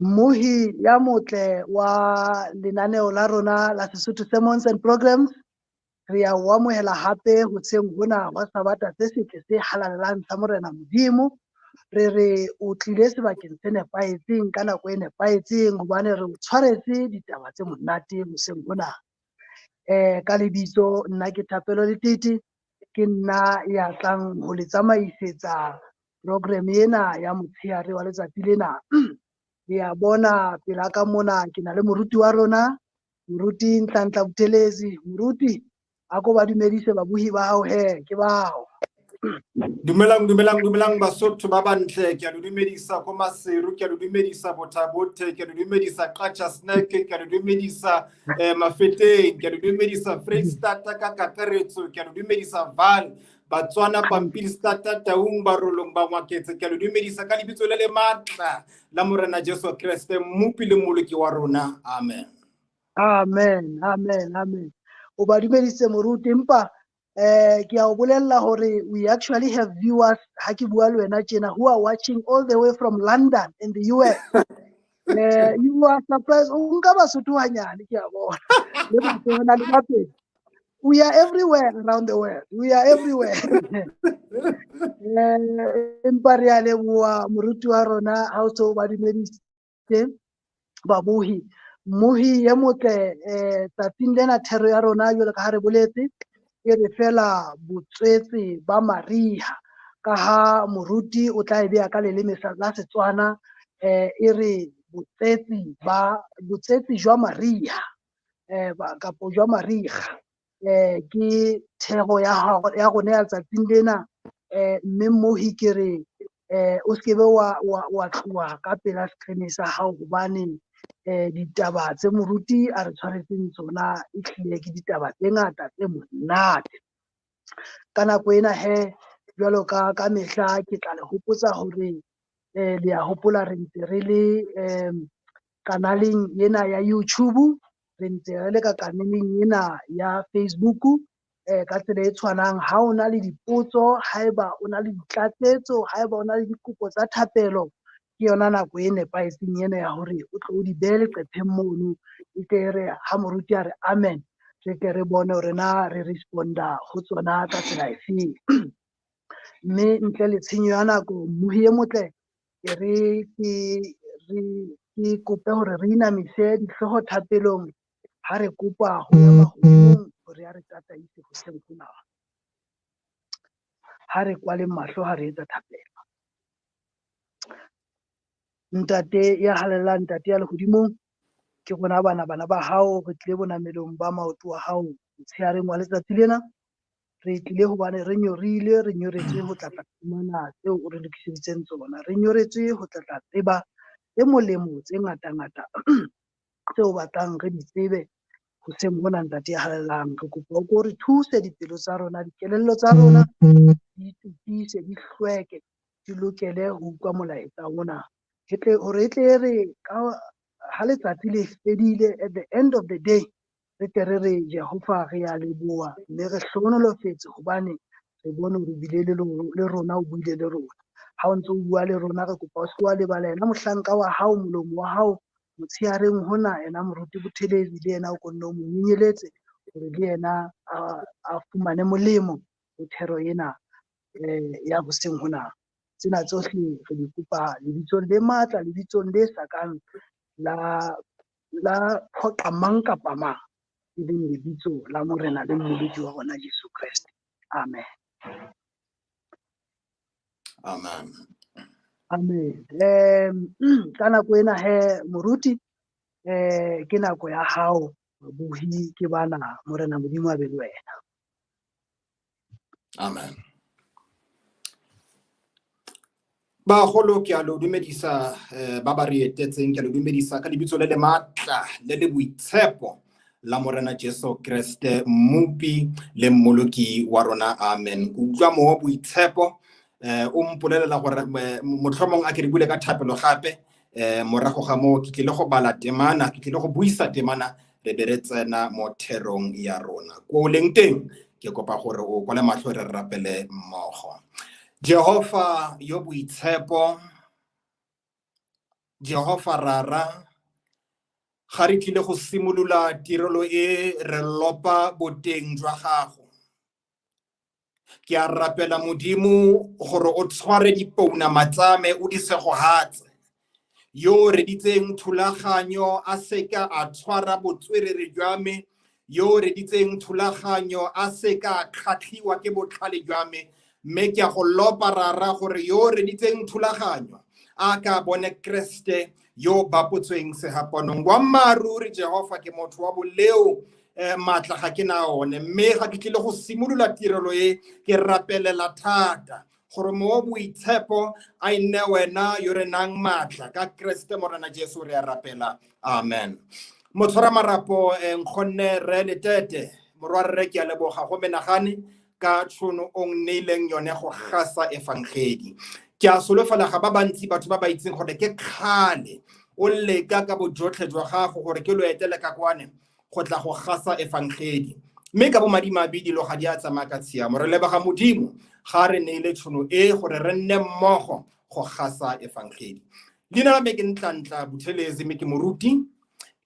Mmuhi ya motle wa lenaneo la rona la Sesotho Sermons and Programs. Re a o amohela hape hoseng hona wa sabata se setle se halalelang sa Morena Modimo. Re re o tlile sebakeng se nepahetseng ka nako e nepahetseng hobane re o tshwaretse ditaba tse monate hoseng hona. Ka lebitso nna ke Thapelo Letiti, ke nna ya tlang ho le tsamaisetsa program ena ya motshehare wa letsatsi lena. Re a bona pela ka mona ke na le moruti wa rona, moruti Nhlanhla Buthelezi. Moruti a ko ba dumedise babuhi ba hao he, ke bao. Dumelang Basotho ba bantle, ke a le dumedisa ko Maseru, ke a le dumedisa Bothabothe, ke a le dumedisa Qacha Snack, ke a le dumedisa Mafeteng, ke a le dumedisa Freistata ka kakaretso, ke a le dumedisa Val, Batswana Pampilstata Taung Barolong ba Ngwaketse, ke a le dumedisa ka lebitso le le matla la Morena Jesu Kriste, mmupi le mmoloki wa rona. Amen. Amen, amen, amen. O ba dumedise moruti, empa ke a o bolella hore we actually have viewers ha ke bua le wena tjena who are watching all the way from London in the US. You are surprised. O nka Basotho hanyane ke a bona. Le batho hona le batho. We are everywhere around the world. We are everywhere. Empa re a leboha moruti wa rona ha o so ba dumedise babuhi. Mmuhi ya motle tsatsing lena thero ya rona jwalo ka ha re boletse e re fela botswetse ba mariha ka ha moruti o tla e beha ka leleme la Setswana e re botsetsi jwa mariha kapo jwa mariga ke thero ya rona ya tsatsing lena. Mme mmuhi ke re o se ke be wa tloha ka pela screen sa hao hobane ditaba tse moruti a re tshwaretseng tsona e tlile ke ditaba tse ngata tse monate. Ka nako ena he jwalo ka mehla ke tla le hopotsa hore le a hopola re ntse re le kanaleng ena ya YouTube, re ntse re le ka kanaleng ena ya Facebook. Ka tsela e tshwanang ha o na le dipotso, haeba o na le ditlatsetso, haeba o na le dikopo tsa thapelo, ke yona nako e nepahetseng ena ya hore o tlo o di behe leqepheng mono. E tle re ha moruti a re amen, re ke re bone hore na re responda ho tsona ka tsela efeng. Mme ntle le tshenyo ya nako, mmuhi e motle ke kope hore re inamise dihlooho thapelong ha re kopa ho ya mahodimong hore ya re tataise hoseng hona. Ha re kwaleng mahlo ha re etsa thapelo. Ntate ya halellang, ntate ya lehodimong, ke rona bana ba hao re tlile bonamelong ba maoto wa hao motsheareng wa letsatsi lena. Re tlile hobane re nyorile, re nyoretse ho tlatla fumana tseo o re lokiseditseng tsona. Re nyoretse ho tlatla tseba tse molemo tse ngata tseo batlang re di tsebe hoseng mona ntate ya halellang. Re kopa o ko re thuse dipelo tsa rona, dikelello tsa rona di tukise, di hlweke, di lokele ho utlwa molaetsa ona. Hore e tle re ha letsatsi le fedile, at the end of the day, re tle re Jehova re a leboha, mme re hlohonolofetse hobane re bone hore bile le rona, o buile le rona. Ha o ntse o bua le rona, re kopa o se wa lebala yena mohlanka wa hao, molomo wa hao motsheareng hona, yena moruti Buthelezi le yena o ko nno mo nyenyeletse hore le yena a fumane molemo ho thero ena ya hoseng hona. Tsena tsohle re di kopa lebitsong le matla, lebitsong le sakang la phoqa mang kapa mang, e leng lebitso la Morena le mmoledi wa rona Jesu Kriste. Amen. Amen. Amen. Ka nako ena he moruti ke nako ya hao, babuhi ke bana, Morena Modimo a be le wena. Amen. Bagolo ke a lo dumedisa ba ba re etetseng, ke a lo dumedisa ka lebitso le le matla le le boitshepo la Morena Jesu Kriste, mmupi le mmoloki wa rona. Amen. Ke utlwa mo boitshepo o mpolelela gore motlhomong a ke re bule ka thapelo gape morago ga moo ke tlile go bala temana, ke tlile go buisa temana, re be re tsena mo therong ya rona. Ko o leng teng ke kopa gore o kwale mahlo re rapele mmogo. Jehova yo boitshepo, Jehova rara ga re tlile go simolola tirelo e re lopa boteng jwa gago. Ke a rapela Modimo gore o tshware dipouna matsame o di segohatse. Yo re ditseng thulaganyo a seka a tshwara botswerere jwa me, yo re ditseng thulaganyo a seka a kgatlhiwa ke botlhale jwa me, mme ke a go lopa rara gore yo re ditseng thulaganyo a ka bone Kriste yo bapotsweng sehapanong. Boammaaruri Jehova ke motho wa boleo matla ga ke na one, mme ga ke tlile go simolola tirelo e ke rapelela thata gore mo boitshepo a nne wena yo re nang matla ka Kriste Morena Jesu re a rapela. Amen. Motshwara marapo nkgonne re letete morwa rre ke a leboga go menagane ka tšhono o nneileng yone go gasa evangeli. Ke a solofela ga ba bantsi batho ba ba itseng gore ke kgale o leka ka bojotlhe jwa gago gore ke lo etele ka kwane go tla go gasa evangeli, mme ka bo madimabe dilo ga di a tsamaya ka tshiamo. Re lebega Modimo ga re neile tšhono e gore re nne mmogo go gasa evangeli. Leina la me ke Ntlanhla Buthelezi, mme ke moruti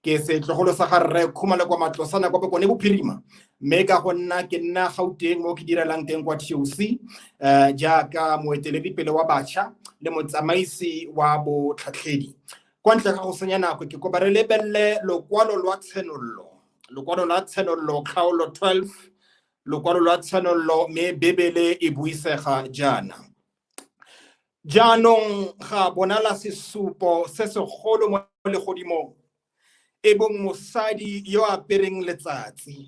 ke setlogolo sa ga rre Khumalo kwa Matlosana kwa Bokone Bophirima, mme ka go nna ke nna Gauteng mo ke direlang teng kwa TOC jaaka moeteledipele wa batšha le motsamaisi wa botlhatlhedi. Kwa ntle ga go senya nako ke kopa re lebelele lokwalo lwa tshenollo, kgaolo 12, lokwalo lwa tshenollo, mme Bebele e buisega jaana. Jaanong ga bonala sesupo se segolo mo legodimong, e bong mosadi yo apereng letsatsi.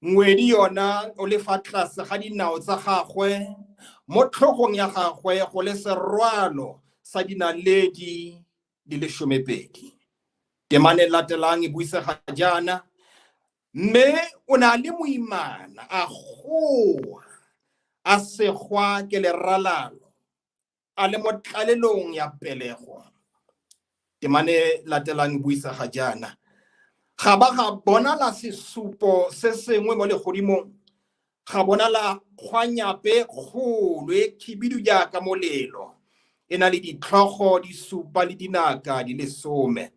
Ngwedi yona o le fa tlase ga dinao tsa gagwe, mo tlhogong ya gagwe go le serwalo sa dinaledi di le 12. Temane latelang e buisega jaana, mme o na le moimana a goa a segwa ke leralalo a le mo tlalelong ya pelego. Temane latelang e buisega jaana, ga ba ga bonala sesupo se sengwe mo legodimong, ga bonala kgwanyape kgolo e khibidu jaaka molelo, e na le ditlhogo di supa le dinaka di le 10.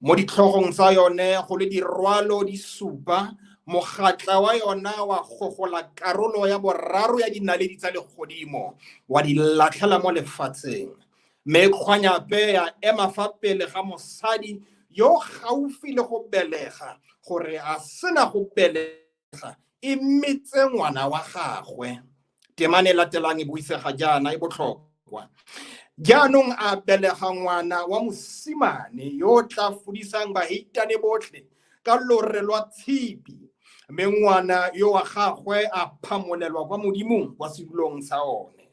Mo ditlhogong tsa yone go le dirwalo di supa, mogatla wa yona wa gogola karolo ya boraro ya dinaledi tsa legodimo wa di latlhela mo lefatsheng, mme kgwanyape ya ema fa pele ga mosadi yo gaufi le go belega gore a sena go belega e metse ngwana wa gagwe. Temane latelang e buisega jaana e botlhokwa, jaanong a belega ngwana wa mosimane yo tla fodisang baheitane botlhe ka lore lwa tshipi, mme ngwana yo wa gagwe a phamolelwa kwa Modimong kwa sedulong sa one,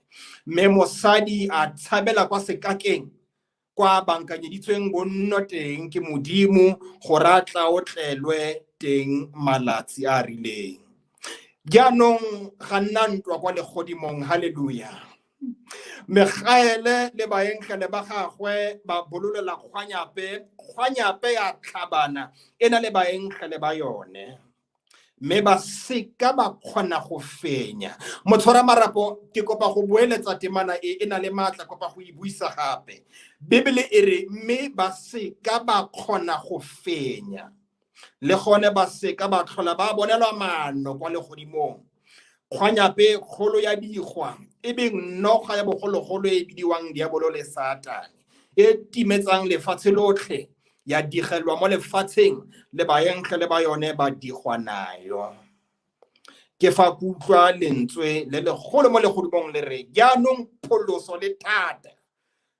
mme mosadi a tshabela kwa sekakeng kwa bankanyeditsweng bonno teng ke Modimo gore a tla o tlelwe teng malatsi a rileng. Jaanong ga nna ntwa kwa legodimong, haleluya. Megaele le baenkele ba gagwe ba bololela kgwanyape ya tlhabana e na le baenkele ba yone, mme ba seka ba kgona go fenya. Motshwara marapo ke kopa go boeletsa temana e na le matla, kopa go e buisa gape. Bibele e re mme ba seka ba kgona go fenya, le gone ba seka ba tlhola ba bonelwa maano kwa legodimong. Kgwanyape kgolo ya digwa e beng noga ya bogologolo e bidiwang diabolo le Satane, e timetsang lefatshe lotlhe, ya digelwa mo lefatsheng le baenkele ba yone ba digwa nayo. Ke fa kutlwa lentswe le legolo mo legodimong le re jaanong pholoso le thata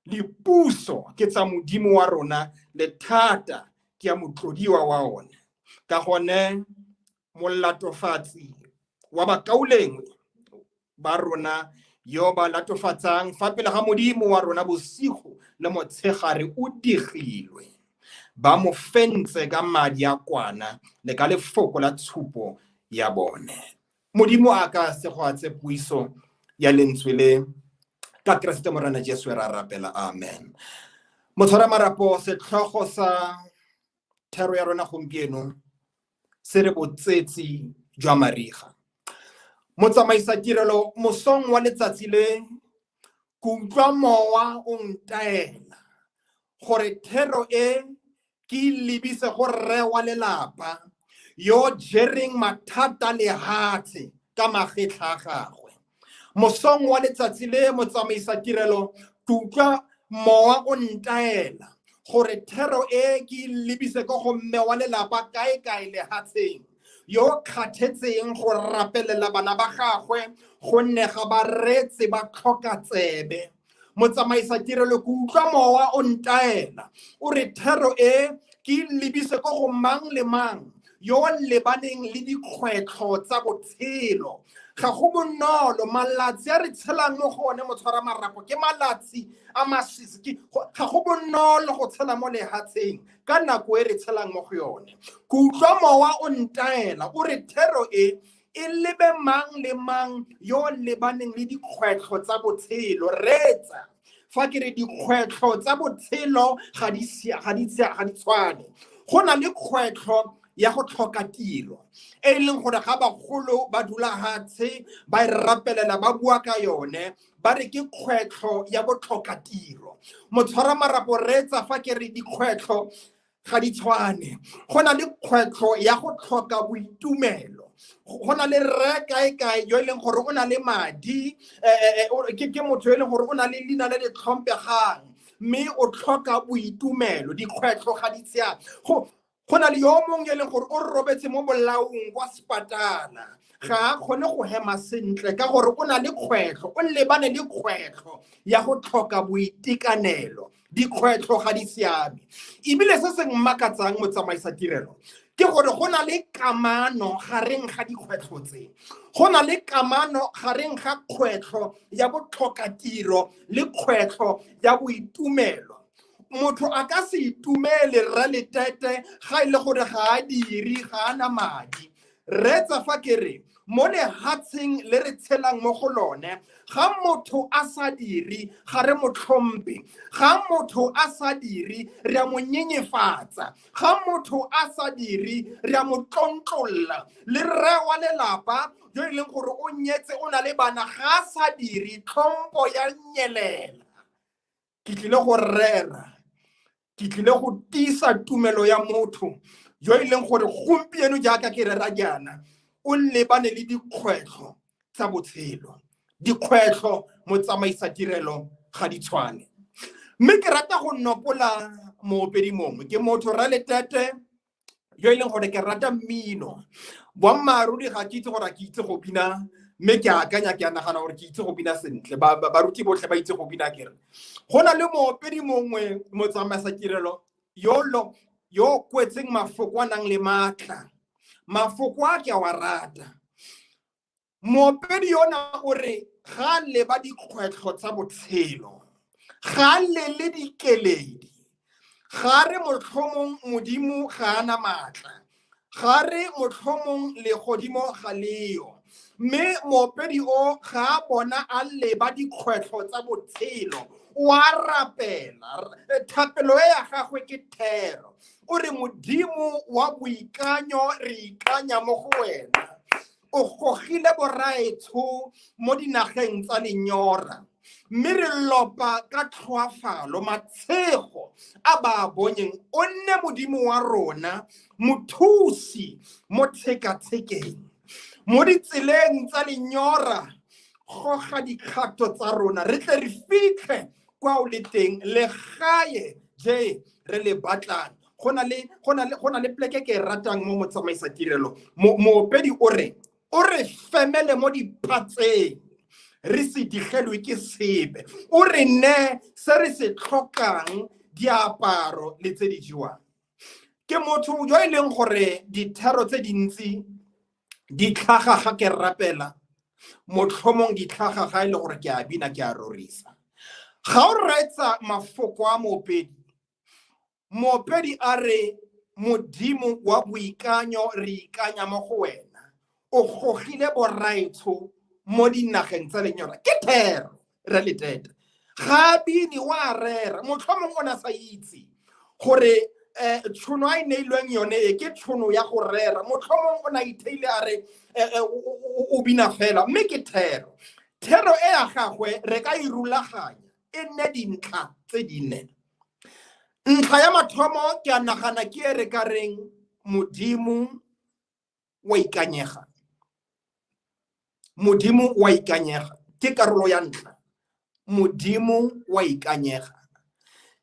le puso ke tsa Modimo wa rona, le thata ke ya motlodiwa wa one. Ka gone molatofatsi wa bakaulengwe ba rona yo ba latofatsang fa pele ga Modimo wa rona bosigo le motshegare o digilwe, ba mo fentse ka madi a kwana le ka lefoko la tshupo ya bone. Modimo a ka se go atse puiso ya lentswe le ka Kriste Morena Jesu ra rapela. Amen. Motshwara marapo setlhogo sa thero ya rona gompieno se re botsetsi jwa mariga. Motsamaisa tirelo mosong wa letsatsi le, kutlwa mowa o ntaela gore thero e ke lebise go rre wa lelapa yo jereng mathata lehatshe ka magetla a gagwe. Mosong wa letsatsi le motsamaisa tirelo tutla mowa o ntaela gore thero e ke lebise go go mme wa lelapa kae lehatsheng yo kgathetseng go rapelela bana ba gagwe gonne ga ba retse ba tlhoka tsebe. Motsamaisa tirelo ke utlwa mowa o ntaela o re thero e ke lebise go go mang le mang yo lebaneng le dikgwetlho tsa botshelo. Ga go bonolo malatsi a re tshelang mo go one motshwara marapo ke malatsi a masisi. Ga go bonolo go tshela mo lehatsheng ka nako e re tshelang mo go yone. Ke utlwa mowa o ntaela o re thero e lebe mang le mang yo lebaneng le dikgwetlho tsa botshelo. Retsa fa ke re dikgwetlho tsa botshelo ga di tshwane. Go na le kgwetlho ya go tlhoka tiro e leng gore ga bagolo ba dula hatshe ba rapelela ba bua ka yone ba re ke kgwetlho ya go tlhoka tiro. Motshwara marapo retsa fa ke re dikgwetlho ga di tshwane. Go na le kgwetlho ya go tlhoka boitumelo. Go na le rre kae yo e leng gore o na le madi ke motho yo e leng gore o na le leina le le tlhompegang mme o tlhoka boitumelo. Dikgwetlho ga di tsaya go na le yo mongwe le gore o robetse mo bolaong kwa sepatala ga a kgone go hema sentle ka gore o na le kgwetlho o lebane le kgwetlho ya go tlhoka boitekanelo. Dikgwetlho ga di siame ebile se seng mmakatsang motsamaisa tirelo ke gore go na le kamano gareng ga dikgwetlho tse. Go na le kamano gareng ga kgwetlho ya botlhoka tiro le kgwetlho ya boitumelo. Motho a ka se itumele rra letete ga ile gore ga a diri ga ana madi. Retsa fa ke re mo lehatsheng le re tshelang mo go lone ga motho a sa diri ga re motlhompe. Ga motho a sa diri re a mo nyenyefatsa. Ga motho a sa diri re a mo tlontlolla. Le rre wa lelapa yo e leng gore o nyetse o na le bana ga a sa diri tlhompo ya nyelela. Ke tlile go rera ke tlile go tisa tumelo ya motho yo e leng gore gompieno jaaka ke rera jaana o lebane le dikgwetlho tsa botshelo. Dikgwetlho motsamaisa tirelo ga di tshwane. Mme ke rata go nopola moopedi mongwe ke motho rra letete yo e leng gore ke rata mmino. Boammaaruri ga ke itse gore ke itse go bina mme ke akanya ke a nagana gore ke itse go bina sentle. Baruti botlhe ba itse go bina kere. Go na le moopedi mongwe motsamaisa tirelo yo kwetseng mafoko a nang le maatla. Mafoko a ke a wa rata. Moopedi yona o re ga leba dikgwetlho tsa botshelo ga le dikeledi ga re motlhomong modimo ga ana maatla ga re motlhomong legodimo ga leo. Mme moopedi o ga bona a leba dikgwetlho tsa botshelo o a rapela. Thapelo ya gagwe ke thero. O re modimo wa boikanyo re ikanya mo go wena. O gogile boraetsho mo dinageng tsa lenyora mme re lopa ka tlhoafalo matshego a ba bonyeng. O nne modimo wa rona mothusi mo tshekatshekeng mo ditseleng tsa lenyora. Goga dikgato tsa rona re tle re fitlhe kwa o le teng legae je re le batlang. Go na le pleke ke ratang mo motsamaisa tirelo moopedi o re femele mo diphatseng re se digelwe ke sebe. O re ne se re se tlhokang diaparo le tse di jewang. Ke motho yo e leng gore dithero tse dintsi di tlhaga ga ke rapela motlhomong di tlhaga ga e le gore ke a bina ke a rorisa. Ga o retsa mafoko a moopedi a re modimo wa boikanyo re ikanya mo go wena. O gogile boraetsho mo dinageng tsa lenyora ke thero re letete. Ga bini wa rera motlhomong o na sa itse gore tšhono a e neilweng yone e ke tšhono ya go rera. Motlhomong o na itheile a re o bina fela mme ke thero. Thero e ya gagwe re ka e rulaganya e nne dintlha tse dinne. ntlha ya mathomo ke a nagana ke e re ka reng modimo wa ikanyega. Modimo wa ikanyega ke karolo ya ntlha. Modimo wa ikanyega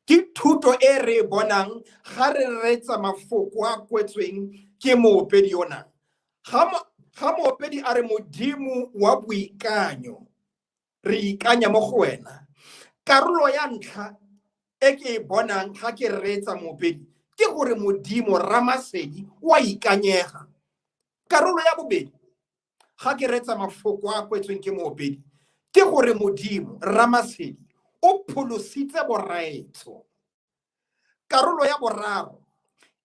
ke thuto e re bonang ga re retsa mafoko a kwetsweng ke moopedi yona. Ga moopedi a re modimo wa boikanyo, re ikanya mo go wena. Karolo ya ntlha e ke e bonang ga ke retsa moopedi ke gore modimo Ramasedi wa ikanyega. Karolo ya bobedi ga ke retsa mafoko a kwetsweng ke moopedi ke gore modimo Ramasedi o pholositse boraetso. Karolo ya boraro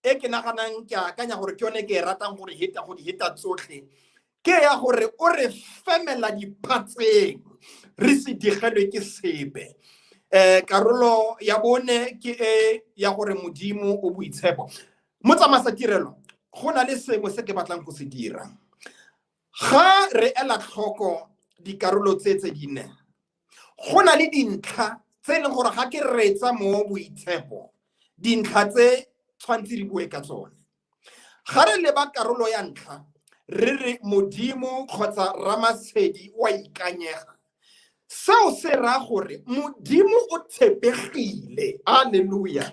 e ke naganang ke akanya gore ke yone ke e ratang gore go di heta tsotlhe ke ya gore o re femela diphatseng re se digelwe ke sepe. Karolo ya bone ke e ya gore modimo o boitshepo. Motsamasa tirelo go na le sengwe se ke batlang go se dira. Ga re ela tlhoko dikarolo tse dine, go na le dintlha tse leng gore ga ke retsa mo boitshepo, dintlha tse tshwantse di bue ka tsone. Ga re leba karolo ya ntlha re re modimo kgotsa Ramasedi wa ikanyega, seo se ra gore modimo o tshepegile. Haleluya.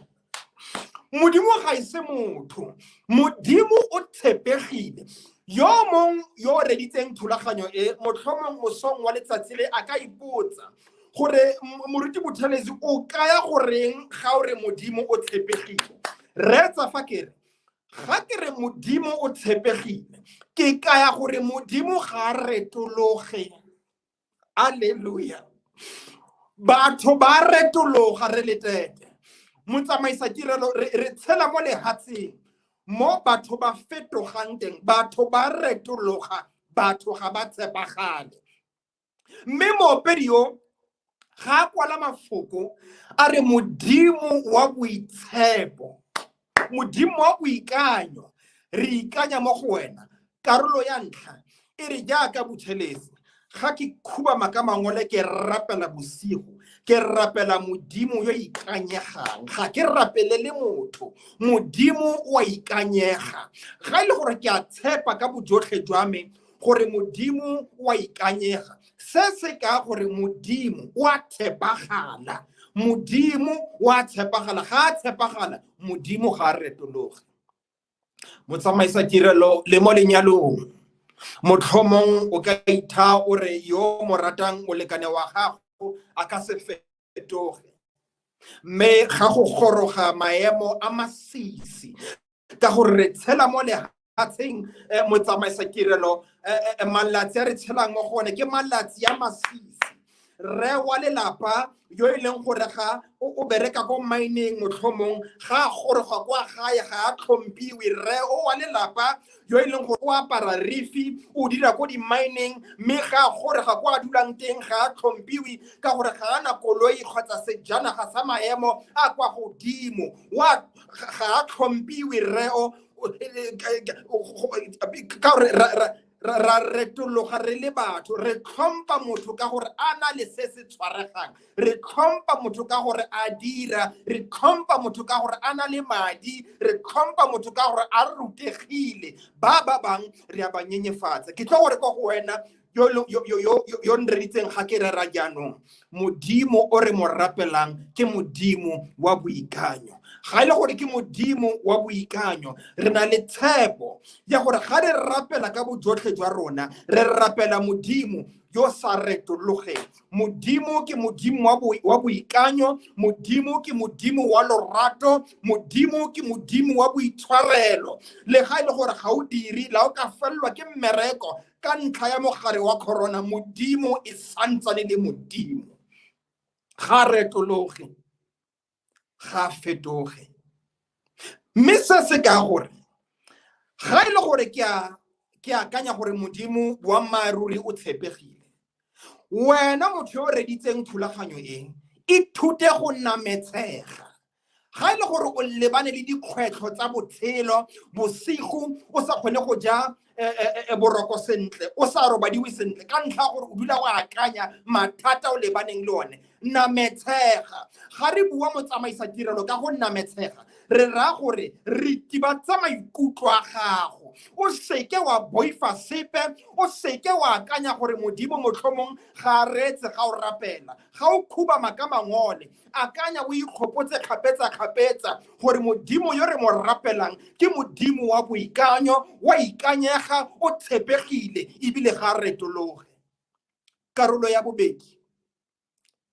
Modimo ga ise motho, modimo o tshepegile. Yo mong yo reditseng thulaganyo e motlhomong mosong wa letsatsi le a ka ipotsa gore moruti Buthelezi o kaya goreng ga o re modimo o tshepegile. Retsa fa ke re ga ke re modimo o tshepegile ke kaya gore modimo ga retologe. Haleluya. Batho ba retologa re letete. Motsamaisa tirelo re tshela mo lehatseng mo batho ba fetogang teng, batho ba retologa, batho ga ba tshepagale. Mme moopedi yo ga kwala mafoko a re modimo wa boitshepo, modimo wa boikanyo, re ikanya mo go wena. Karolo ya ntlha e re jaaka Buthelezi ga ke khubama ka mangole ke rapela bosigo, ke rapela modimo yo ikanyegang, ga ke rapelele motho, modimo wa ikanyega. Ga ile gore ke a tshepa ka bojotlhe jwa me gore modimo wa ikanyega, se ka gore modimo wa tshepagala, modimo wa tshepagala. Ga a tshepagala modimo ga a retologe. Motsamaisa tirelo le mo lenyalong, motlhomong o ka itha o re yo mo ratang molekane wa gago a ka se fetoge, mme ga go goroga maemo a masisi ka gore re tshela mo lehatsheng. Motsamaisa tirelo malatsi a re tshelang mo gone ke malatsi a masisi. Re wa lelapa yo e leng gore ga o bereka ko mining, motlhomong ga goroga kwa gae ga a tlhompiwe. Re o wa lelapa yo e leng gore o apara rifi, o dira ko di mining, mme ga goroga kwa dulang teng ga a tlhompiwe ka gore ga ana koloi kgotsa sejanaga sa maemo a kwa godimo, ga a tlhompiwe. Re o ka gore ra retologa re le batho, re tlhompa motho ka gore a na le se se tshwaregang, re tlhompa motho ka gore a dira, re tlhompa motho ka gore a na le madi, re tlhompa motho ka gore a rutegile. Ba bang re a ba nyenyefatsa. Ke tlo gore ko go wena yo nreditseng ga ke rera jaanong, modimo o re mo rapelang ke modimo wa boikanyo. Ga ile gore ke modimo wa boikanyo, re na le tshepo ya gore ga re rapela ka bojotlhe jwa rona, re rapela modimo yo sa retologe. Modimo ke modimo wa boikanyo, modimo ke modimo wa lorato, modimo ke modimo wa boitshwarelo. Le ga ile gore ga o diri la o ka fellwa ke mmereko ka ntlha ya mogare wa corona, modimo e santsane le modimo, ga retologe, ga fetoge. Mme se ka gore ga ile gore ke akanya gore modimo wa maaruri o tshepegile, wena motho yo reditseng thulaganyo e ithute go nametshega. ga ile gore o lebane le dikgwetlho tsa botshelo bosigo o sa kgone go ja boroko sentle o sa robadiwe sentle ka ntlha gore o dula go akanya mathata o lebaneng le one nametshega ga re bua motsamaisa tirelo ka go nametshega re ra gore re tibatsa maikutlo a gago o seke wa boifa sepe o seke wa akanya gore modimo motlhomong ga retse ga o rapela ga o khuba makamangole akanya o ikgopotse kgapetsa gore modimo yo re mo rapelang ke modimo wa boikanyo wa ikanyega o tshepegile ebile ga retologe karolo ya bobedi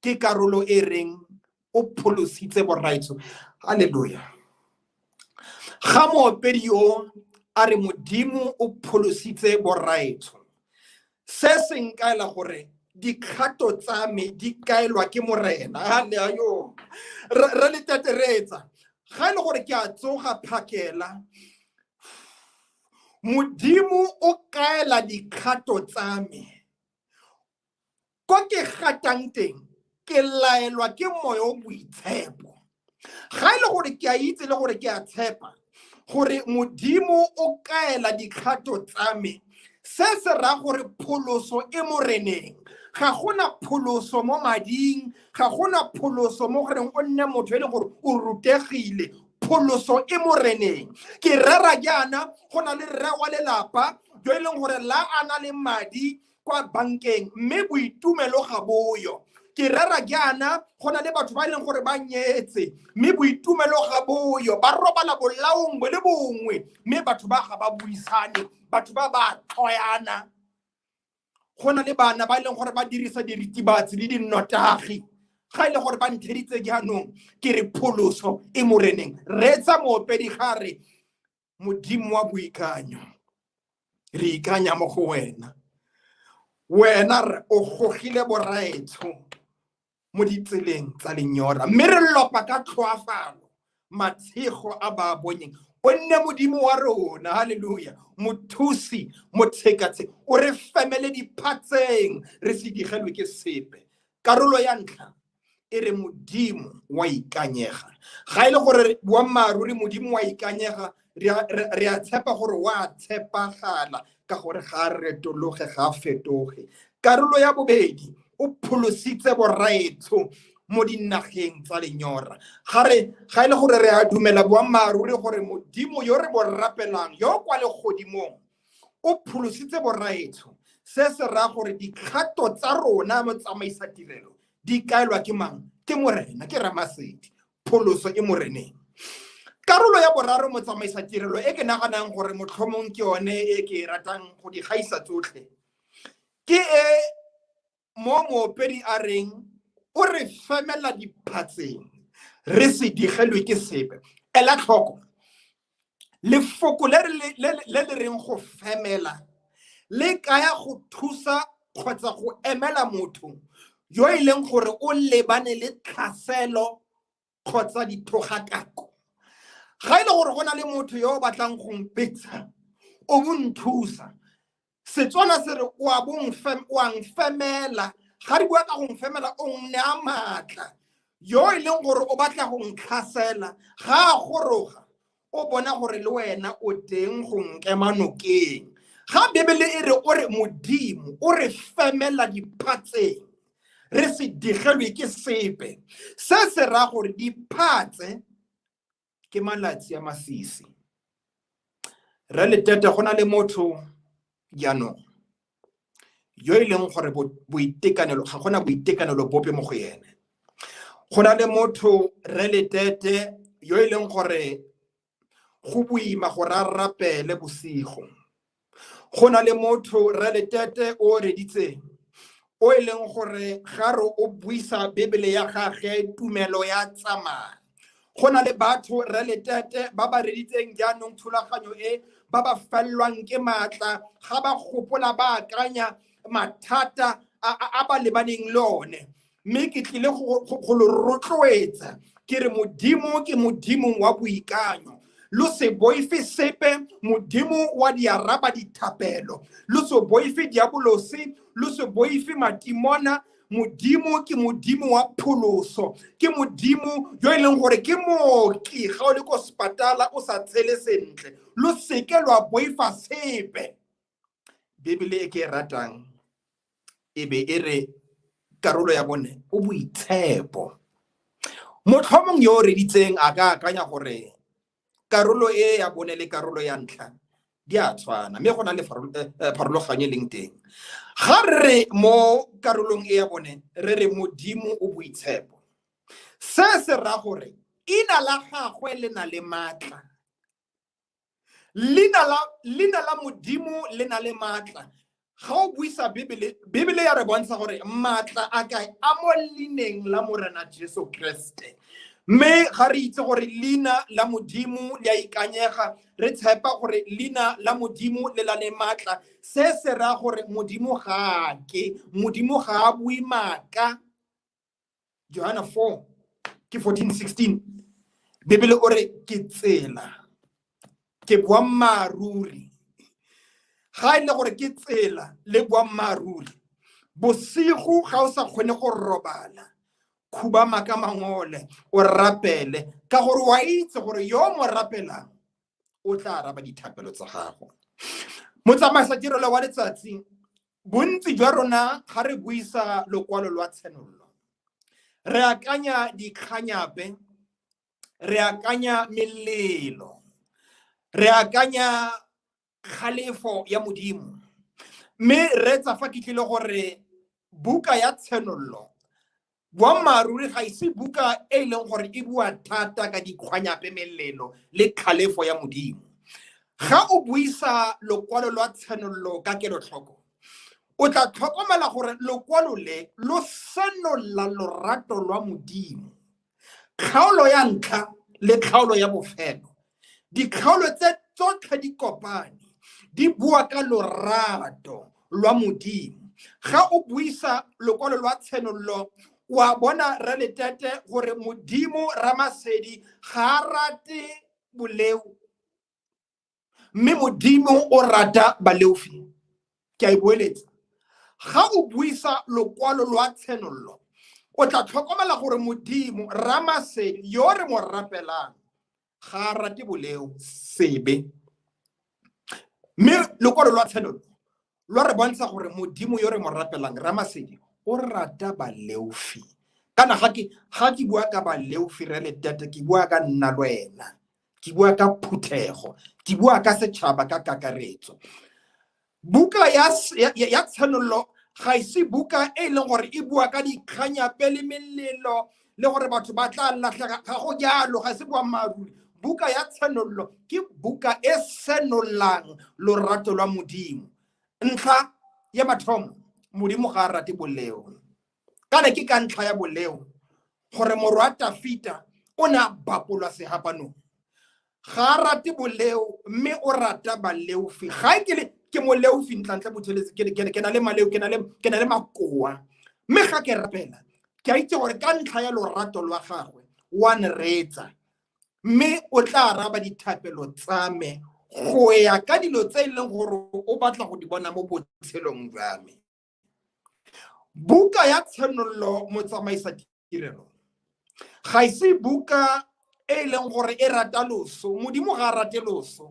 ke karolo e reng o pholositse boraitso haleluya ga moopedi yo a re modimo o pholositse boraitso se se nkaela gore dikgato tsa me di kaelwa ke morena yo re le teteretsa ga ile gore ke a tsoga phakela modimo o kaela dikgato tsa me ko ke gatang teng ke laelwa ke moyo o boitshepo ga ile gore ke a itse le gore ke a tshepa gore modimo o kaela dikgato tsa me se se ra gore pholoso e moreneng ga gona pholoso mo mading ga gona pholoso mo goreng o nne motho le gore o rutegile pholoso e moreneng ke rera jana go na le rre wa lelapa yo e leng gore la ana le madi kwa bankeng mme boitumelo ga boyo ke rera jana go na le batho ba leng gore ba nyetse mme boitumelo ga boyo ba robala bolaong bo le bongwe mme batho ba ga ba buisane batho ba ba tloyana go na le bana ba leng gore ba dirisa diritibatsi le dinnotagi ga ile gore ba ntheditse jaanong ke re pholoso e moreneng retsa moopedi gare modimo wa boikanyo re ikanya mo go wena wena o gogile boraetso mo ditseleng tsa lenyora mme re lopa ka tlhoafalo matshego a ba bonyeng o nne modimo wa rona haleluya mothusi motshekatse o re femele diphatseng re se digelwe ke sepe karolo ya ntlha e re modimo wa ikanyega ga ile gore boammaaruri modimo wa ikanyega re a tshepa gore wa tshepagala ka gore ga retologe ga fetoge karolo ya bobedi o pholositse boraetso mo dinageng tsa lenyora ga ile gore re a dumela boammaaruri gore modimo yo re bo rapelang yo kwa le godimong o pholositse boraetso se se ra gore dikgato tsa rona mo tsamaisa tirelo di kaelwa ke mang ke morena ke Ramasedi pholoso e moreneng karolo ya boraro mo tsamaisa tirelo e ke naganang gore motlhomong ke yone e ke ratang go di gaisa tsotlhe ke mo moopedi a reng o re femela diphatseng re se digelwe ke sepe ela tlhoko lefoko le reng go femela le kaya go thusa kgotsa go emela motho yo e leng gore o lebane le tlhaselo kgotsa dithogakako ga ile gore go na le motho yo o batlang go mpetsa o bonthusa Setswana se re o a femela ga re bua ka go femela o nne a matla yo e leng gore o batla go ntlhasela ga a goroga o bona gore le wena o teng go nkema nokeng ga Bibele e re o re modimo o re femela diphatseng re se digelwe ke sepe se se ra gore diphatse ke malatsi a masisi re le tete go na le motho jaanong yo e leng gore boitekanelo ga gona boitekanelo bope mo go ene go na le motho re le tete yo e leng gore go boima go rapele bosigo go na le motho re le tete o reditseng o e leng gore ga re o buisa Bibele ya gagwe tumelo ya tsamaya go na le batho re le tete ba ba reditseng jaanong thulaganyo e ba ba fellwang ke matla ga ba gopola ba akanya mathata a ba lebaneng le one mme ke tlile go lo rotloetsa ke re modimo ke modimo wa boikanyo lo se boife sepe modimo wa diaraba dithapelo lo se boife diabolosi lo se boife matimona modimo ke modimo wa pholoso, ke modimo yo e leng gore ke mooki ga o le ko sepatala o sa tshele sentle lo seke lwa boifa sepe. Bibele e ke e ratang e be e re karolo ya bone o boitshepo. Motlhomong yo o reditseng a ka akanya gore karolo e ya bone le karolo ya ntlha di a tshwana, mme go na le pharologanyo leng teng. Ga re mo karolong e ya bone re re modimo o boitshepo, se se ra gore ina la gagwe le na le maatla, leina la modimo le na le maatla. Ga o buisa Bibele ya re bontsha gore maatla a kae a mo leineng la Morena Jesu Kriste. Mme ga re itse gore leina la modimo le a ikanyega, re tshepa gore leina la modimo le la le maatla, se se ra gore modimo ga a bue maaka. Johana 4 ke 14-16 Bibele o re ke tsela, ke boammaaruri. Ga ile gore ke tsela le boammaaruri, bosigo ga o sa kgone go robala, khubama ka mangole o rapele, ka gore wa itse gore yo mo rapelang o tla araba dithapelo tsa gago. Motsamaisa tirelo wa letsatsi, bontsi jwa rona ga re buisa lokwalo lwa tshenololo, re akanya dikganyape, re akanya melelo, re akanya kgalefo ya modimo. Mme re tsa fa ke tlile gore buka ya tshenololo, boammaaruri ga ise buka e leng gore e bua thata ka dikgwanyape, melelo le kgalefo ya modimo. Ga o buisa lokwalo lwa tshenololo ka kelotlhoko, o tla tlhokomela gore lokwalo le lo senolla lorato lwa modimo. Kgaolo ya ntlha le kgaolo ya bofelo, dikgaolo tse tsotlhe di kopane di bua ka lorato lwa modimo. Ga o buisa lokwalo lwa tshenololo, wa bona re letete gore modimo Ramasedi ga a rate boleu, mme modimo o rata baleofi. Ke a e boeletsa. Ga o buisa lokwalo lwa tshenololo, o tla tlhokomela gore modimo Ramasedi yo re mo rapelang ga a rate boleu sebe. Mme lokwalo lwa tshenololo lwa re bontsha gore modimo yo re mo rapelang Ramasedi o rata baleofi. Kana ga ke bua ka baleofi re letete, ke bua ka nna le wena, ke bua ka phuthego, ke bua ka setšhaba ka kakaretso. Buka ya tshenololo ga ise buka e leng gore e bua ka dikganyape le melelo le gore batho ba tla latlhega, ga go jalo, ga se boammaaruri. Buka ya tshenololo ke buka e senolang lorato lwa modimo. Ntlha ya mathomo, modimo ga a rate boleu. Kana ke ka ntlha ya boleu gore morwa Dafita o ne a bapolwa sehapanong. Ga a rate boleu, mme o rata baleofi. Ga ke moleufi ntlantle botheletse, ke na le maleu, ke na le makoa. Mme ga ke rapela, ke a itse gore ka ntlha ya lorato lwa gagwe wa nreetsa, mme o tla araba dithapelo tsa me go ya ka dilo tse e leng gore o batla go di bona mo botshelong jwa me. Buka ya tshenololo, motsamaisa tirelo, ga ise buka e leng gore e rata loso. Modimo ga a rate loso,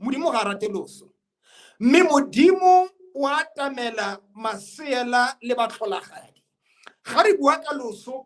modimo ga a rate loso, mme modimo o atamela maseela le batlholagadi. Ga re bua ka loso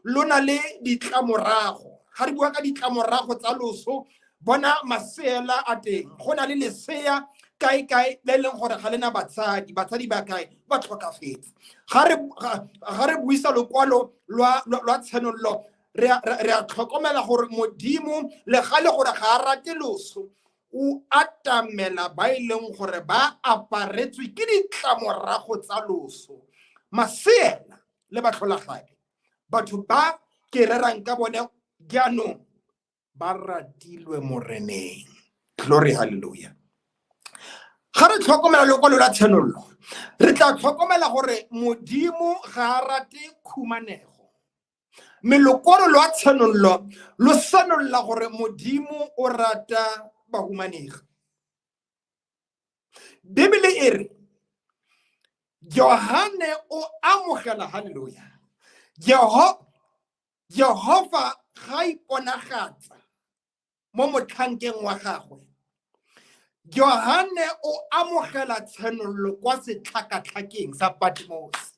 lo na le ditlamorago. Ga re bua ka ditlamorago tsa loso, bona maseela a teng. Go na le lesea kae le leng gore ga lena batsadi ba kae ba tlhokafetse. Ga re buisa lokwalo lwa tshenololo, re a tlhokomela gore modimo le gale gore ga a rate loso, o atamela ba e leng gore ba aparetswe ke ditlamorago tsa loso. Maseela le batlholagadi, batho ba ke rerang ka bone jaanong, ba ratilwe moreneng. Glory, hallelujah. Ga re tlhokomela lokwalo la tshenololo, re tla tlhokomela gore modimo ga a rate khumanego. Mme lokwalo lwa tshenololo lo senolla gore modimo o rata bahumanegi. Bibele e re Johane o amogela, hallelujah, Jehova ga iponagatsa mo motlhankeng wa gagwe. Johane o amogela tshenololo kwa setlhakatlhakeng sa Patmos.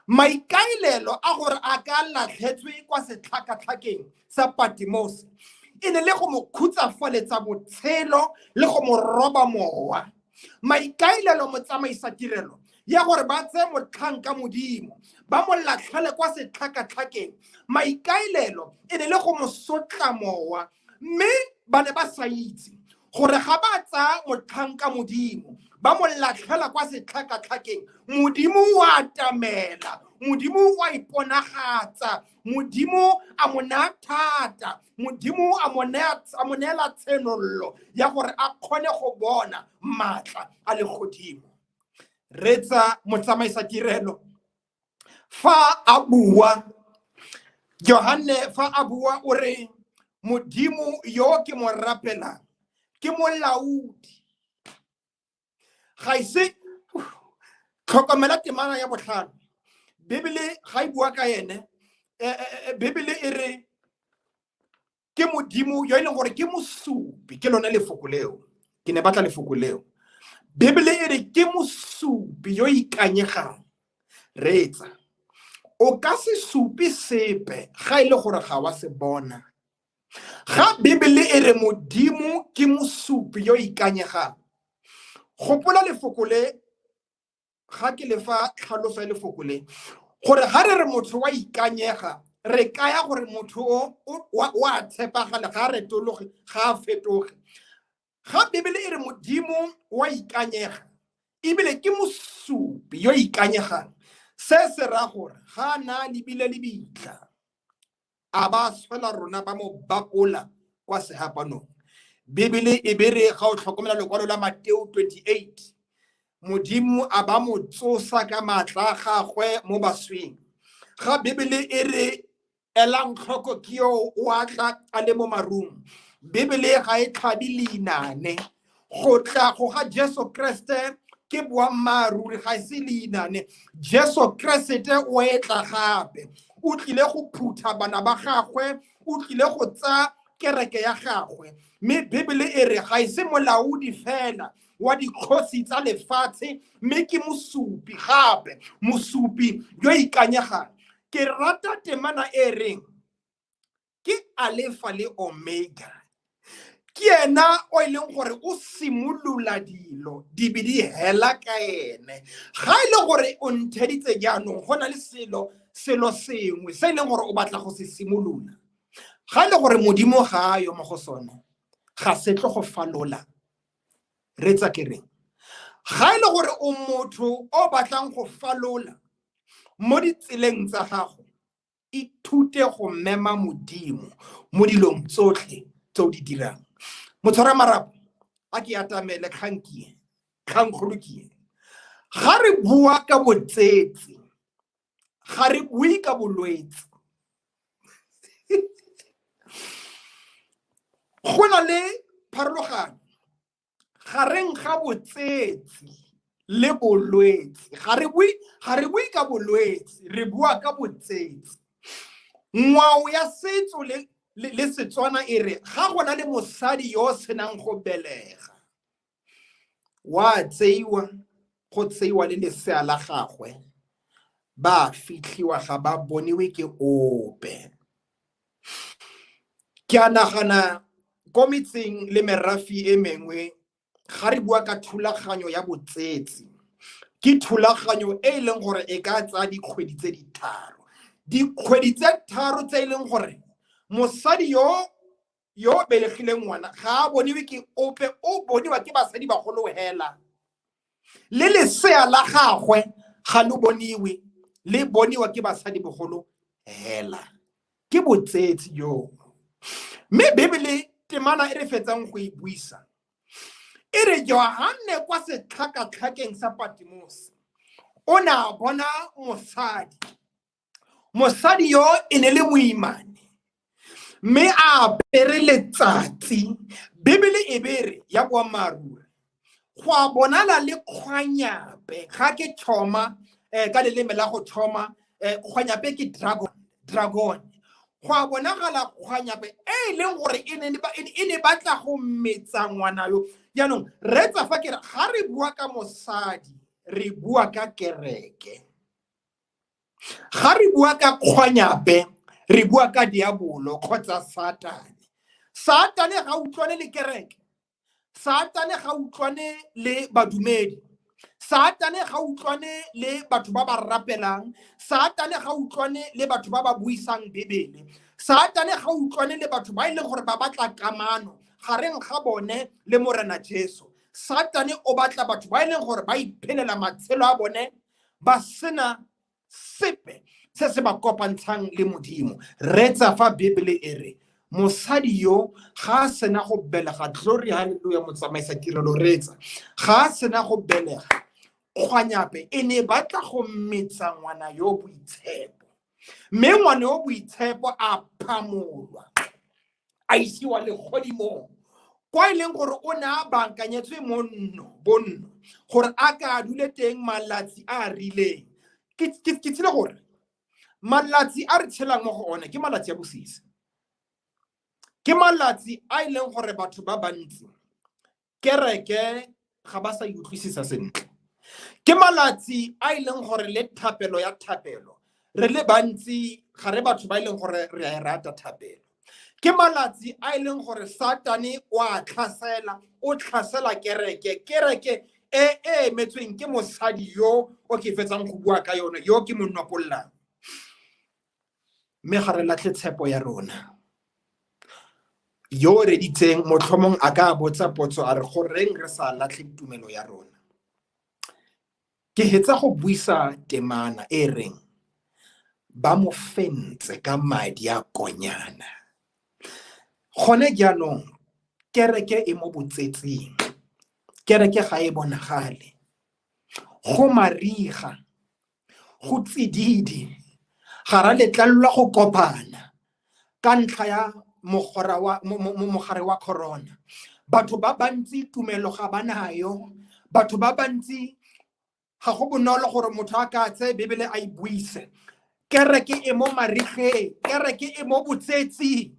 Maikaelelo a gore a ka latlhetswe kwa setlhakatlhakeng sa Patmos e ne le go mo khutsafaletsa botshelo le go mo roba mowa. Maikaelelo motsamaisa tirelo ya gore ba tse motlhanka modimo ba mo latlhele kwa setlhakatlhakeng. Maikaelelo e ne le go mo sotla mowa, mme ba ne ba sa itse gore ga ba tsa motlhanka modimo ba mo latlhela kwa setlhakatlhakeng, modimo wa atamela, modimo wa iponagatsa, modimo a mo naya thata, modimo a mo neela tshenololo ya gore a kgone go bona maatla a legodimo. Retsa motsamaisa tirelo fa a bua, Johane fa a bua o re modimo yo ke mo rapelang ke molaodi. Ga ise tlhokomela temana ya botlhano. Bibele ga e bua ka ene, Bibele e re ke modimo yo e leng gore ke mosupi, ke lone lefoko leo, ke ne batla lefoko leo. Bibele e re ke mosupi yo ikanyegang. Retsa o ka se supi sepe ga ile gore ga wa se bona. Ga Bibele e re modimo ke mosupi yo ikanyegang, gopola lefoko le ga ke le fa tlhaloso ya lefoko le gore ga re re motho wa ikanyega re kaya gore motho wa tshepagala ga re tologe ga fetoge. Ga Bibele e re modimo wa ikanyega ebile ke mosupi yo ikanyegang, se se ra gore ga na lebile le bitla a ba swela rona ba mo bapola kwa sehapanong. Bibele e bere ga o tlhokomela lekwalo la Mateo 28, modimo a ba mo tsosa ka maatla a gagwe mo baswing. Ga Bibele e re elang tlhoko ke yo o tla a le mo marung, Bibele ga e tlhabi leinane. Go tla go ga Jesu Kriste ke boammaaruri, ga se leinane. Jesu Kriste o etla gape, o tlile go phutha bana ba gagwe, o tlile go tsa kereke ya gagwe. Mme Bibele e re ga ise molaodi fela wa dikgosi tsa lefatshe, mme ke mosupi gape, mosupi yo ikanyegang. Ke rata temana e reng ke Alpha le Omega. Ke ena o e leng gore o simolola dilo di be di hela ka ene. Ga ile gore o ntheditse jaanong go na le selo sengwe se e leng gore o batla go se simolola, ga ile gore modimo ga yo mo go sona ga se tlo go falola. Retsa ke reng? Ga ile gore o motho o batlang go falola mo ditseleng tsa gago, ithute go mema modimo mo dilong tsotlhe tse o di dirang. Motshwara marapo a ke atamele kgangkgolo ke ga re bua ka botsetsi, ga re bue ka bolwetse. Go na le pharologano gareng ga botsetsi le bolwetse. Ga re bue ka bolwetse, re bua ka botsetsi. Ngwao ya setso le Setswana e re ga go na le mosadi yo senang go belega, wa tseiwa go tseiwa le lesea la gagwe, ba fitlhiwa ga ba boniwe ke ope. Ke a nagana ko metseng le merafi e mengwe ga re bua ka thulaganyo ya botsetsi, ke thulaganyo e leng gore e ka tsaya dikgwedi tse di tharo. Dikgwedi tse tharo tse e leng gore mosadi yo belegileng ngwana ga a boniwe ke ope, o boniwa ke basadi bagolo hela. Le lesea la gagwe ga lo boniwe, le boniwa ke basadi bagolo hela. Ke botsetsi yo. Mme Bibele temana e re fetsang go e buisa e re Johane kwa setlhakatlhakeng sa Patmos o na bona mosadi yo e ne le moimane, mme a apere letsatsi. Bibele e bere ya boammaaruri Gwa bonala le kgwanyape ga ke tšhoma ka leleme la go tšhoma kgwanyape ke dragon gwa bonagala kgwanyape e leng gore e ne batla go metsa ngwana yo jaanong re tsa fa ke re ga re bua ka mosadi re bua ka kereke ga re bua ka kgwanyape re bua ka diabolo kgotsa satane ga utlwane le kereke satane ga utlwane le badumedi satane ga utlwane le batho ba ba rapelang satane ga utlwane le batho ba ba buisang bebele satane ga utlwane le batho ba ile gore ba batla kamano gareng ga bone le morena Jesu satane o batla batho ba ile gore ba iphelela matshelo a bone ba sena sepe se se ba kopantshang le modimo retsa fa bebele ere mosadi yo ga sena go belega glory hallelujah motsamaisa tirelo retsa ga sena go belega kgwanyape e ne batla go metsa ngwana yo boitshepo mme ngwana yo boitshepo a phamolwa a isiwa le godimo kwa ileng gore o ne a bankanyetswe bonno gore a ka dule teng malatsi a rileng ke tsile gore malatsi a re tshelang mo go one ke malatsi a bosisi ke malatsi a ileng gore batho ba bantsi kereke ga ba sa utlwisisa sentle ke malatsi a ileng gore le thapelo ya thapelo re le bantsi ga re batho ba ileng gore re a rata thapelo ke malatsi a ileng gore satane o tlhasela kereke e emetsweng ke mosadi yo o ke fetsang go bua ka yone yo ke monopollang mme ga re latlhe tshepo ya rona yo re ditseng motlhomong a ka botsa potso a re goreng re sa latlhe tumelo ya rona ke hetsa go buisa temana e reng ba mo fentse ka madi a konyana gone jaanong kereke e mo botsetsing kereke ga e bonagale go mariga go tsididi ga ra letlalwa go kopana ka ntlha ya mogare wa corona batho ba bantsi tumelo ga banayo batho ba bantsi ga go bonolo gore motho a ka tse bebele a ibuise kereke e mo marigeng kereke e mo botsetsing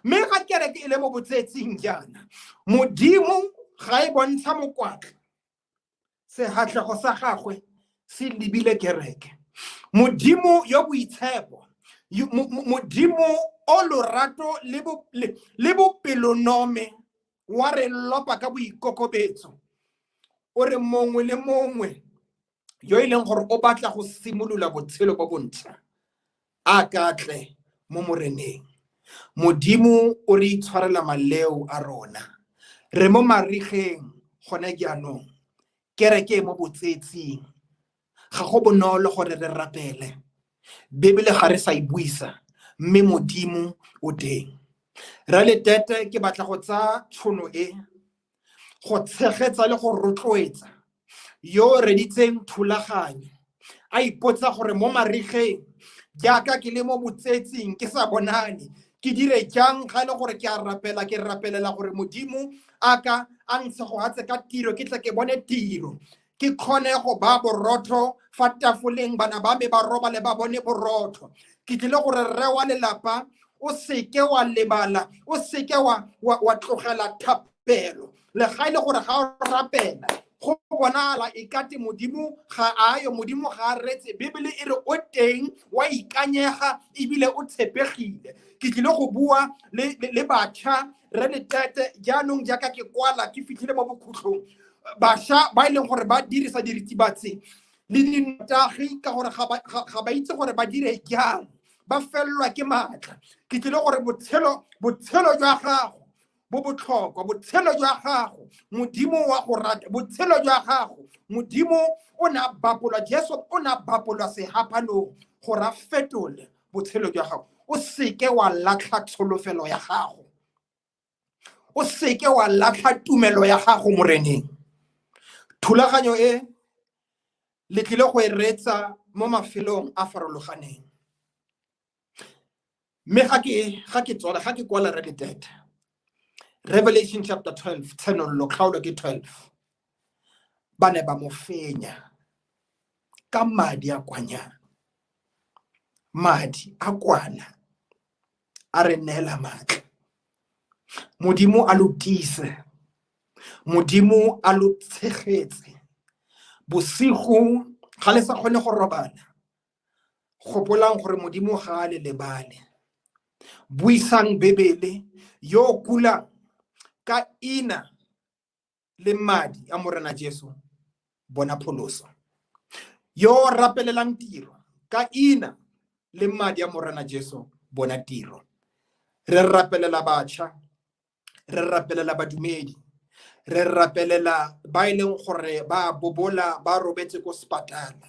mme ga kereke e le mo botsetsing jaana modimo ga e bontsha mokwatla sehatlego sa gagwe se lebile kereke modimo yo boitshepo modimo o lorato le bopelonome wa re lopa ka boikokobetso o re mongwe le mongwe yo e leng gore o batla go simolola botshelo bo bontšha a katle mo moreneng modimo o re itshwarela maleo a rona re mo marigeng gone jaanong kereke mo botsetsing ga go bonolo gore re rapele bebele ga re sa e buisa mme modimo o teng ra le tete ke batla go tsa tšhono e go tshegetsa le go rotloetsa yo re ditseng thulaganyo a ipotsa gore mo marigeng jaaka ke le mo botsetsing ke sa bonane ke dire jang ga le gore ke a rapela ke rapelela gore modimo aka a ntshe go hatse ka tiro ke tle ke bone tiro ke khone go ba borotho fa tafoleng bana ba me ba roba le ba bone borotho ke tlile gore re wa lelapa o seke wa lebala o seke wa tlogela thapelo le ga ile gore ga o rapela go bonala e kate modimo ga ayo modimo ga retse bibele e re o teng wa ikanyega ebile o tshepegile ke tlile go bua le batšha re le tete jaanong jaaka ke kwala ke fitlhile mo bokhutlong bašwa ba ileng gore ba dirisa diritibatsi le dinotagi ka gore ga ba itse gore ba dire jang ba fellwa ke maatla ke tlile gore botshelo jwa gago bo botlhokwa botshelo jwa gago modimo wa go rata botshelo jwa gago modimo o na bapolwa Jesu o na bapolwa sehapanong gore a fetole botshelo jwa gago o seke wa latlha tsholofelo ya gago o seke wa latlha tumelo ya gago moreneng thulaganyo e le tlile go e retsa mo mafelong a farologaneng mme ga ke kwala re le tete Revelation chapter 12 10 lo kgaolo ke 12 ba ne ba mo fenya ka madi a kwanyana, madi a kwana a re neela matla. Modimo a lo tiise, Modimo a lo tshegetse. Bosigo ga le sa kgone go robala, gopolang gore Modimo ga a le lebale. Buisang Bebele, yo kulang ka ina le madi a Morena Jesu, bona pholoso. Yo rapelelang tiro ka ina le madi a Morena Jesu, bona tiro. Re rapelela batšha, re rapelela badumedi, re rapelela ba e leng gore ba bobola ba robetse ko sepatala,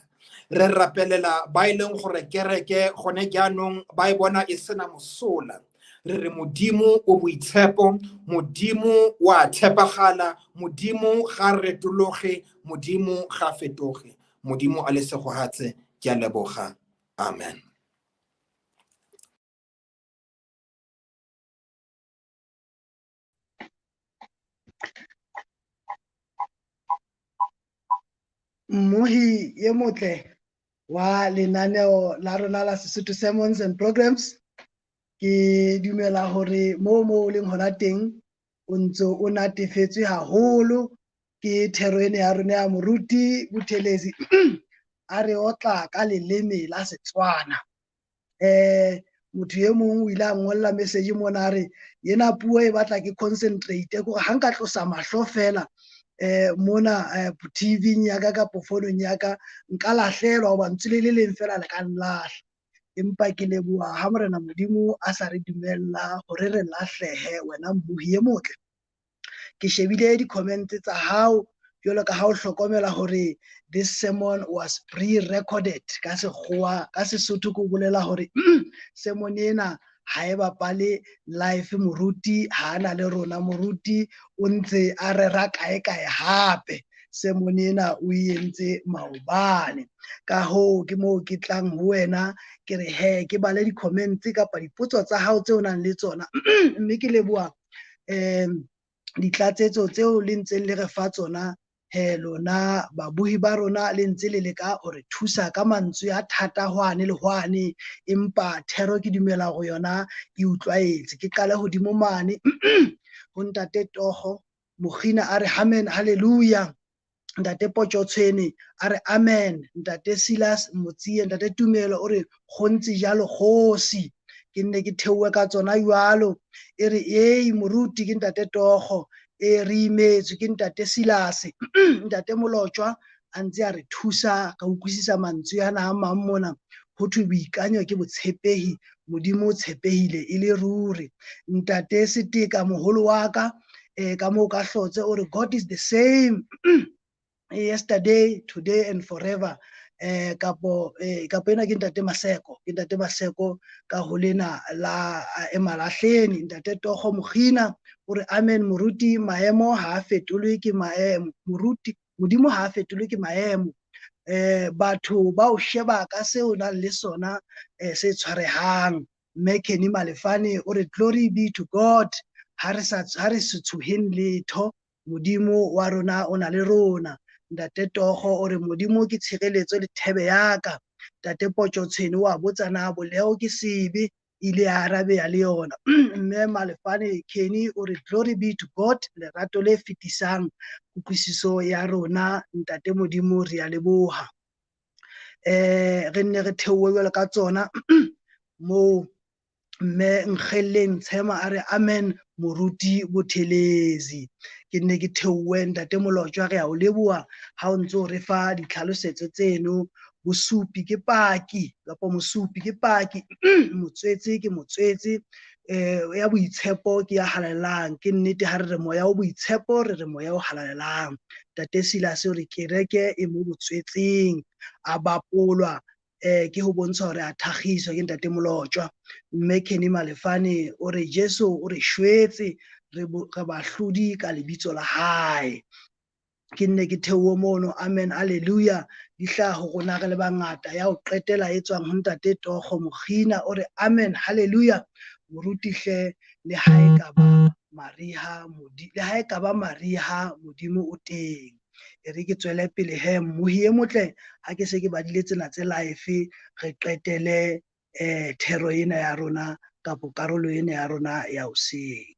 re rapelela ba e leng gore kereke gone jaanong ba e bona e sena mosola. Re re Modimo o boitshepo, Modimo wa tshepagala, Modimo ga retologe, Modimo ga fetoge. Modimo a le segogatse, ke a leboga. Amen. Mmohi ye motle wa lenaneo la rona la Sesotho Sermons and Programs, ke dumela hore mo leng hona teng o ntso o natefetswe haholo ke thero ene ya rona ya moruti Buthelezi a re otla ka leleme la Setswana. Motho ye mong o ile a ngolla message mona a re yena puo e batla ke concentrate gore ha nka tlosa mahlo fela mona TV-ing ya ka kapo founong ya ka nka lahlelwa hoba ntsule le leng fela le ka nlahla. Empa ke leboha ha Morena Modimo a sa re dumella hore re lahlehe wena mmohi ye motle. Ke shebile di-comment tsa hao jwalo ka ha o hlokomela hore this sermon was pre-recorded ka Sekgowa, ka Sesotho ko bolela hore sermon ena ha e bapale live, moruti ha ana le rona, moruti o ntse a rera kae hape sermon ena o entse maobane. Ka hoo ke moo ke tlang ho wena ke re he ke bale di-comments kapa dipotso tsa hao tse o nang le tsona mme ke leboha ditlatsetso tseo le ntseng le re fa tsona lona babuhi ba rona le ntse le leka hore thusa ka mantswe a thata hwane le hwane, empa thero ke dumela go yona e utlwaetse. Ke qale hodimo mane ho Ntate Togo Mogina a re amen, hallelujah. Ntate Potjotshwene a re amen. Ntate Silas Motsie, Ntate Tumelo o re go ntse jalo kgosi. Ke nne ke theowe ka tsona jwalo e re ei moruti ke Ntate Togo, e re imetswe ke Ntate Silas. Ntate Molotjwa a ntse a re thusa ka utlwisisa mantswe ana a mang mona ho thwe boikanyo ke botshepehi, Modimo o tshepehile e le ruri. Ntate Seteka moholo wa ka ka moo ka hlotse o re God is the same yesterday, today and forever. Kapo ena ke Ntate Maseko ka ho lena la Emalahleni. Ntate Togo Mogina o re amen, moruti maemo ha a fetolwe ke maemo, moruti Modimo ha a fetolwe ke maemo. Batho ba o sheba ka se o nang le sona se tshwarehang. Mme Kenny Malefane o re glory be to God, ha re se tshoheng letho, Modimo wa rona o na le rona. Ntate Togo o re Modimo ke tshireletso le thebe ya ka. Ntate Potjotshwene wa botsa na boleo ke sebe, ile a arabeha le yona. Mme Malefane Kenny o re glory be to God, lerato le fetisang kutlwisiso ya rona. Ntate Modimo re a leboha. Re nne re theowe jwalo ka tsona mo mme Nkgelleng Tshema a re amen, moruti Buthelezi. Ke nne ke theowe Ntate Molotjwa re a o leboha ha o ntso re fa ditlhalosetso tseno. Bosupi ke paki kapa mosupi ke paki, motswetse ke motswetse, ya boitshepo ke ya halelang. Ke nnete ha re re moya o boitshepo re re moya o halalelang. Ntate Silas o re kereke e mo botswetseng a bapolwa ke ho bontsha hore a thagiswa ke Ntate Molotjwa. Mme Kenny Malefane o re Jesu o re shwetse re bahlodi ka lebitso la hae. Ke nne ke theowe mono amen, hallelujah. Di hlaha ho rona re le bangata, ya ho qetela e tswang ho Ntate Togo Mogina o re amen, hallelujah. Moruti hle le ha e ka ba mariha Modimo o teng. e re ke tswele pele he mmohi e motle ha ke se ke badile tsena tse live re qetele thero ena ya rona kapo karolo ena ya rona ya hoseng.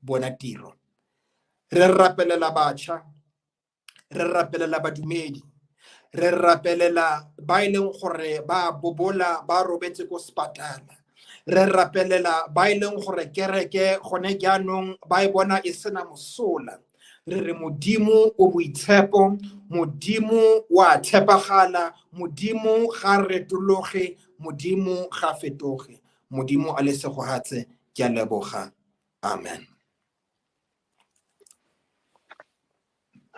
bona tiro. Re rapelela batjha, re rapelela badumedi, re rapelela ba ileng gore ba bobola ba robetse ko sepatala, re rapelela ba ileng gore kereke gone jaanong ba e bona e sena mosola. Re re Modimo o boitshepo, Modimo wa tshepagala, Modimo ga retologe, Modimo ga fetoge, Modimo a le segogatse. Ke a leboga. Amen.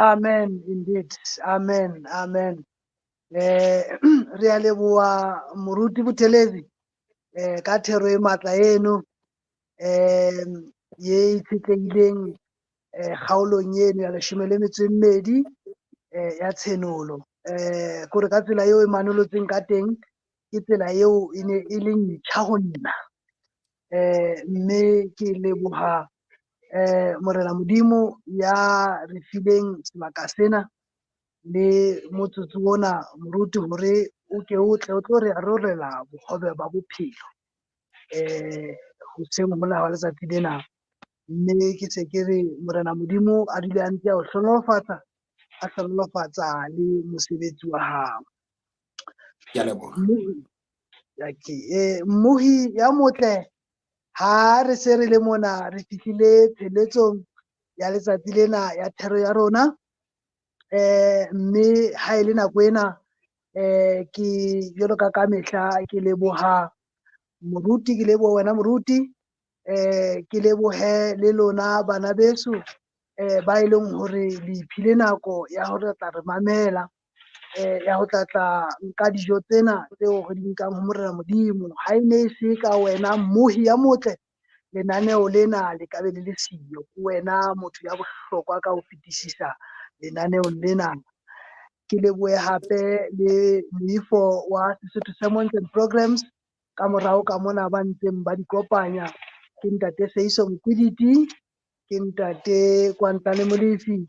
Amen, indeed. Amen, amen. Re a leboa moruti Buthelezi ka thero e matla eno ye itshetlehileng kgaolong eno ya 12 ya tshenolo. Kore ka tsela eo e manolotseng ka teng ke tsela eo e ne e leng ntjha ho nna. Mme ke leboha Morena Modimo ya re fileng sebaka sena le motsotso ona moruti hore o ke o tle o tlo re arollela bohobe ba bophelo hoseng mona wa letsatsi lena. Mme ke se ke re Morena Modimo a dule a ntse a o hlonolofatsa, a hlonolofatsa le mosebetsi wa hao. Ke a leboga. Mmohi ya motle, ha re se re le mona re fihlile pheletsong ya letsatsi lena ya thero ya rona. Mme ha e le nako ena ke jwalo ka mehla ke leboha moruti, ke leboha wena moruti, ke lebohe le lona bana beso ba e leng hore le iphile nako ya hore tla re mamela, ya ho tla nka dijo tsena tseo re di nkang ho Morena Modimo. Ha e ne se ka wena mmohi ya motle, lenaneo lena le ka be le le siyo. Ke wena motho ya bohlokwa ka ho fetisisa lenaneo lena. Ke lebohe hape le moifo wa Sesotho Sermons and Programs ka morao ka mona ba ntseng ba di kopanya, ke Ntate Seiso Mokwediti, ke Ntate Kwantane Molefi,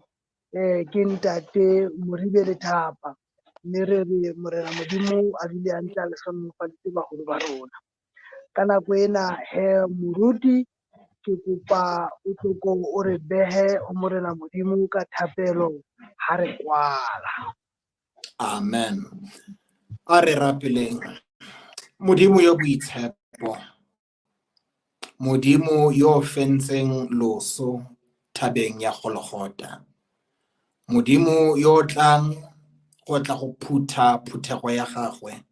ke Ntate Moribe Lethapa. Mme re re Morena Modimo a dule a ntse a le hlonolofaditse baholo ba rona. Ka nako ena he moruti, ke kopa o tloko o re behe ho Morena Modimo ka thapelo ha re kwala. Amen. A re rapeleng. Modimo yo boitshepo, Modimo yo fentseng loso thabeng ya Golgotha, Modimo yo tlang go tla go phutha phuthego ya gagwe.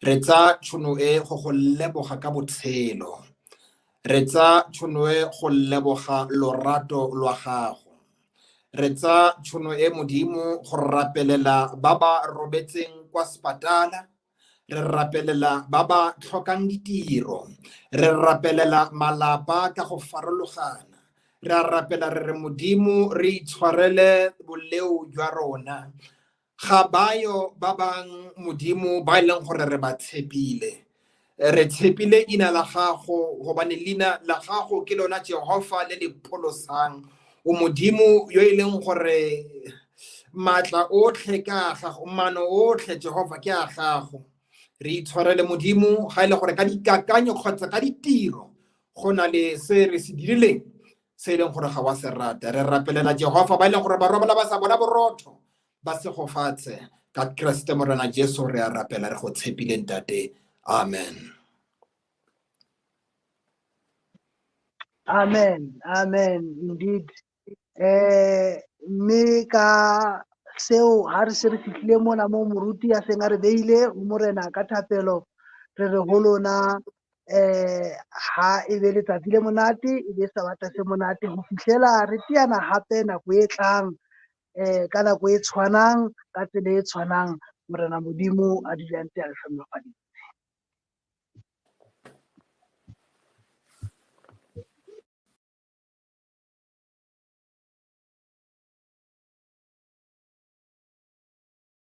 Re tsa tšhono e go leboga ka botshelo, re tsa tšhono e go leboga lorato lwa gago, re tsa tšhono e Modimo go rapelela ba ba robetseng kwa sepatala, re rapelela ba ba tlhokang ditiro, re rapelela malapa ka go farologana, re a rapela re re Modimo re itshwarele boleu jwa rona. Ga bayo ba bang Modimo ba ileng gore re ba tshepile, re tshepile ina la gago gobane leina la gago ke lona Jehova le le pholosang, o Modimo yo e leng gore matla otlhe ka gago, maano otlhe Jehova ke a gago. Re itshwarele Modimo ga ile gore ka dikakanyo kgotsa ka ditiro go na le se re se dirileng se e leng gore ga wa se rata. Re rapelela Jehova ba ileng gore ba robala ba sa bona borotho, ba se go fatshe ka Kriste Morena Jesu re a rapela re go tshepile Ntate. Amen. Amen, amen, indeed. Mme ka seo ha re se re fihlile mona mo moruti a seng a re beile ho Morena ka thapelo, re re ho lona ha e be letsatsi le monate, e be sabata se monate ho fihlela re teana hape nako e tlang ka nako e tshwanang, ka tsela e tshwanang. Morena Modimo a dule a ntse a le hlonolofaditse.